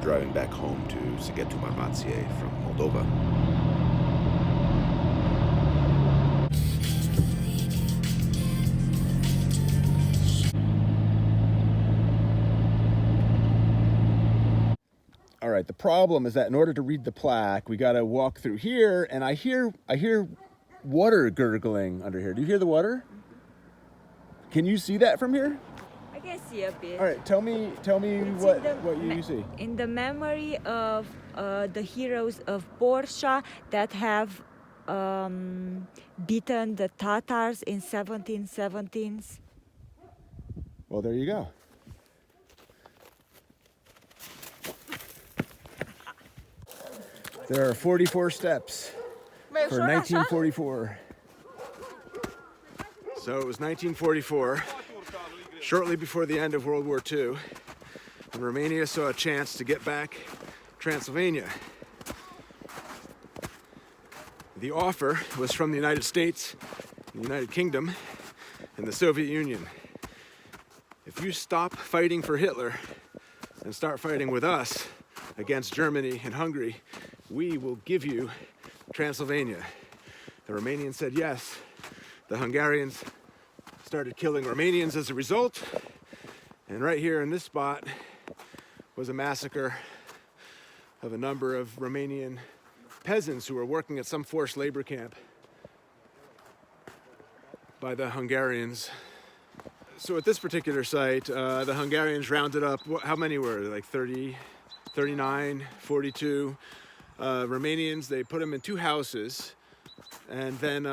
driving back home to Sighetu Marmației from Moldova. All right, the problem is that in order to read the plaque, we got to walk through here, and I hear water gurgling under here. Do you hear the water? Can you see that from here? I can see a bit. All right, tell me what you see. In the memory of the heroes of Borsha that have beaten the Tatars in 1717s. Well, there you go. There are 44 steps for 1944. So it was 1944, shortly before the end of World War II, and Romania saw a chance to get back Transylvania. The offer was from the United States, the United Kingdom, and the Soviet Union. If you stop fighting for Hitler and start fighting with us against Germany and Hungary, we will give you Transylvania. The Romanians said yes. The Hungarians started killing Romanians as a result. And right here in this spot was a massacre of a number of Romanian peasants who were working at some forced labor camp by the Hungarians. So at this particular site, the Hungarians rounded up, how many were there? Like 30, 39, 42 Romanians. They put them in two houses and then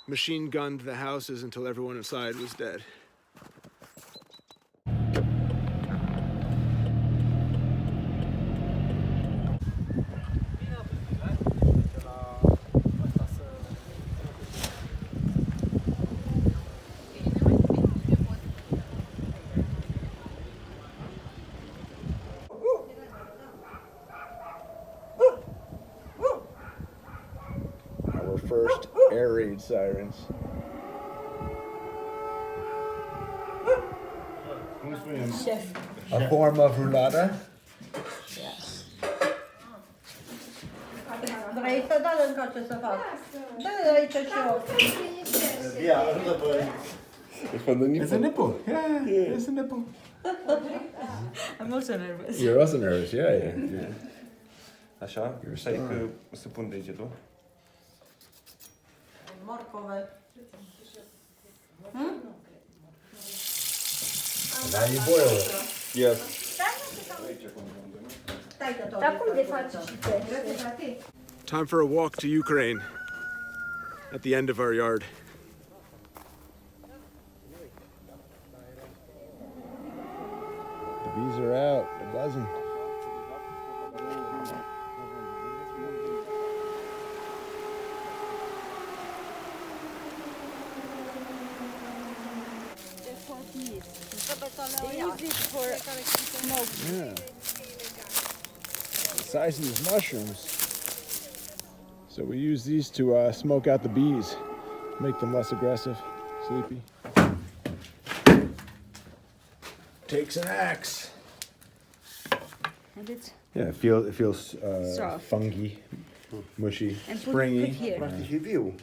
machine gunned the houses until everyone inside was dead. First air raid sirens. Chef. A form of ruladă. Yes. Vrei să dă încă ce să fac? Dă aici și eu. It's a nipple. Yeah, it's a nipple. I'm also nervous. You're also nervous, yeah. Așa, stai că se pun degetul. Morcove. Now you boil it. Yes. Dar cum de faci și pe? Time for a walk to Ukraine at the end of our yard. The bees are out, they're buzzing. They use it for smoke. Yeah. The size of these mushrooms. So we use these to smoke out the bees, make them less aggressive, sleepy. Takes an axe. And it's Yeah, it feels Soft. funky, mushy, and springy. put here. Practic e viu.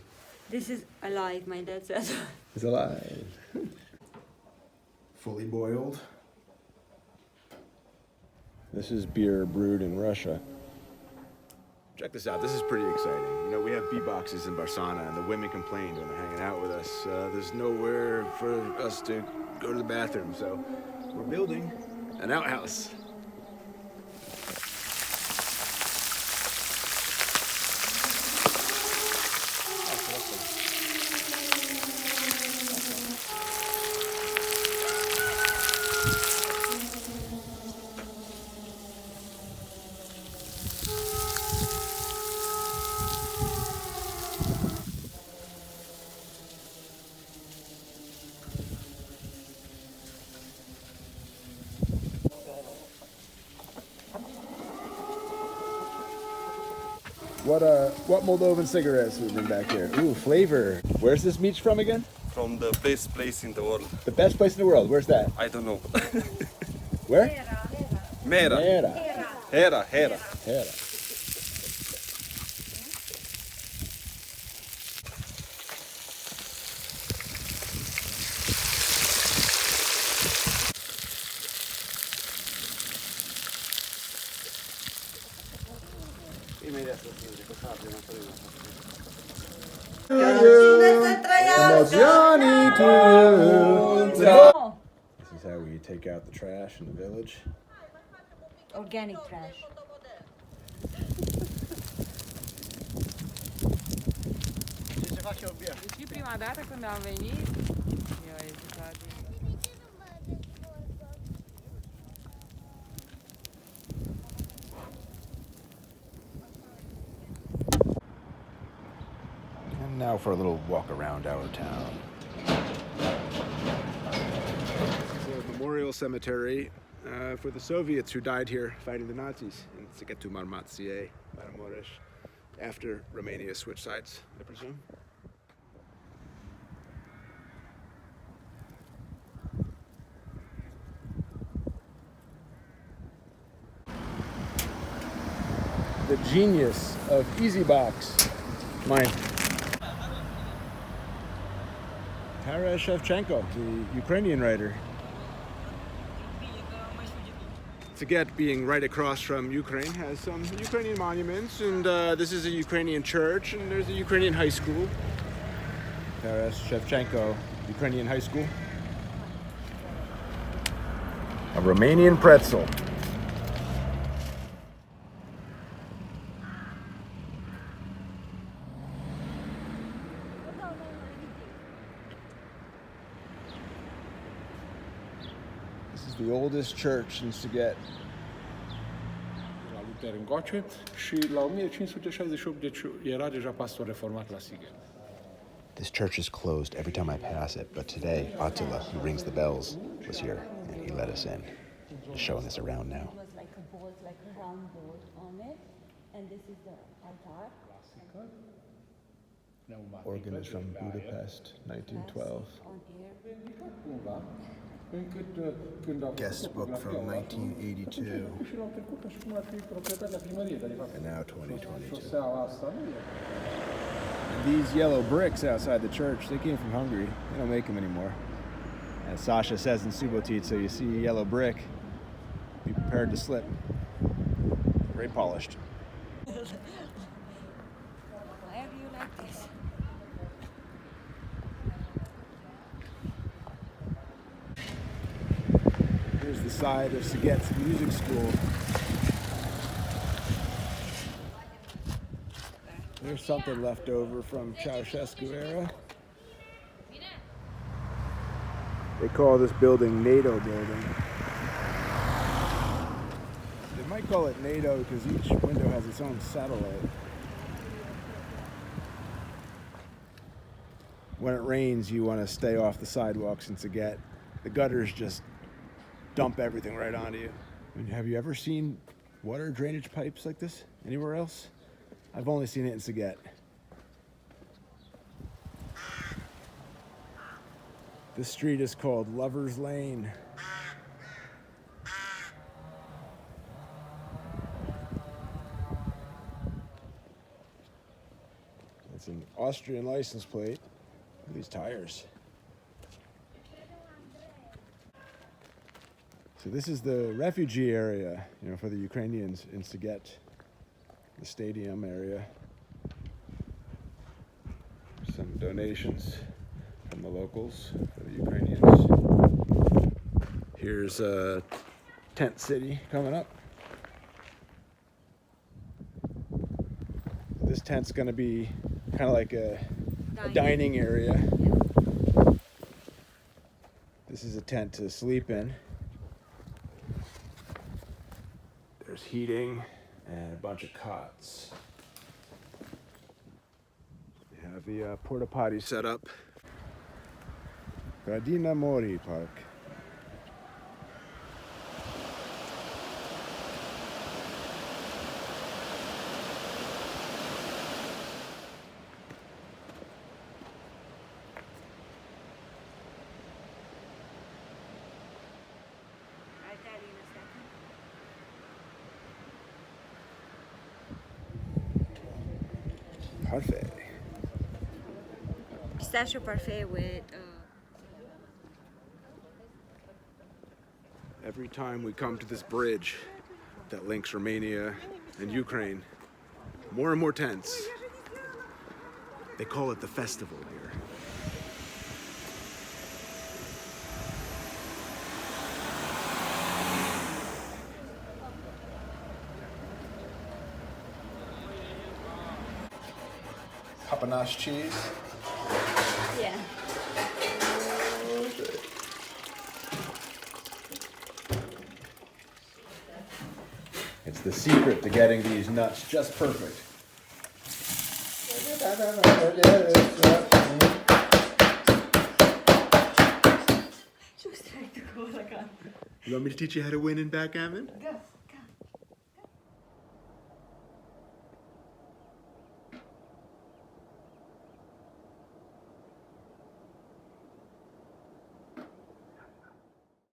This is alive, my dad said. It's alive. Fully boiled. This is beer brewed in Russia. Check this out. This is pretty exciting. You know, we have bee boxes in Barsana, and the women complained when they're hanging out with us. There's nowhere for us to go to the bathroom, so we're building an outhouse. What Moldovan cigarettes we bring back here? Ooh, flavor. Where's this meat from again? From the best place in the world. The best place in the world. Where's that? I don't know. Where? Mera. Hera. Hera. Hera. Hera. Cine să trăiască? This is how we take out the trash in the village. Organic trash. Și prima dată când am venit, eu ezitat. And now for a little walk around our town. It's a memorial cemetery for the Soviets who died here fighting the Nazis in Sighetu Marmației, Maramureș, after Romania switched sides, I presume. The genius of EasyBox. Mine. Taras Shevchenko, the Ukrainian writer. Sighet, being right across from Ukraine, has some Ukrainian monuments, and this is a Ukrainian church, and there's a Ukrainian high school. Taras Shevchenko, Ukrainian high school. A Romanian pretzel. This is the oldest church in Sighet. La Luther încoace și la 1568 deci era deja pastor reformat la Sighet. This church is closed every time I pass it, but today Attila, who rings the bells, was here and he let us in. He's showing us around now. It was like a board, like a round board on it, and this is the altar. Organ is from Budapest, 1912. On here. Cumva, încât când au Guest book from 1982. și l-au trecut ca și cum ar fi proprietatea primăriei, dar de fapt And now 2022. șoseaua asta nu e. And these yellow bricks outside the church, they came from Hungary. They don't make them anymore. As Sasha says in Subotit, so you see a yellow brick, be prepared to slip. Very polished. Why are you like this? Here's the side of Sighet's music school. There's something left over from Ceausescu era. They call this building NATO building. They might call it NATO because each window has its own satellite. When it rains, you want to stay off the sidewalks in Sighet. The gutters just dump everything right onto you. I mean, have you ever seen water drainage pipes like this anywhere else? I've only seen it in Sighet. This street is called Lover's Lane. It's an Austrian license plate. Look at these tires. So this is the refugee area, you know, for the Ukrainians in Sighet, the stadium area. Some donations from the locals for the Ukrainians. Here's Tent City coming up. This tent's going to be kind of like a dining area. This is a tent to sleep in. There's heating and a bunch of cots. They have the porta potty set up. Gradina Mori Park. parfait. Pistachio parfait with. Every time we come to this bridge that links Romania and Ukraine, more and more tense. They call it the festival here. Papanache cheese. Yeah. It's the secret to getting these nuts just perfect. You want me to teach you how to win in backgammon? Yes.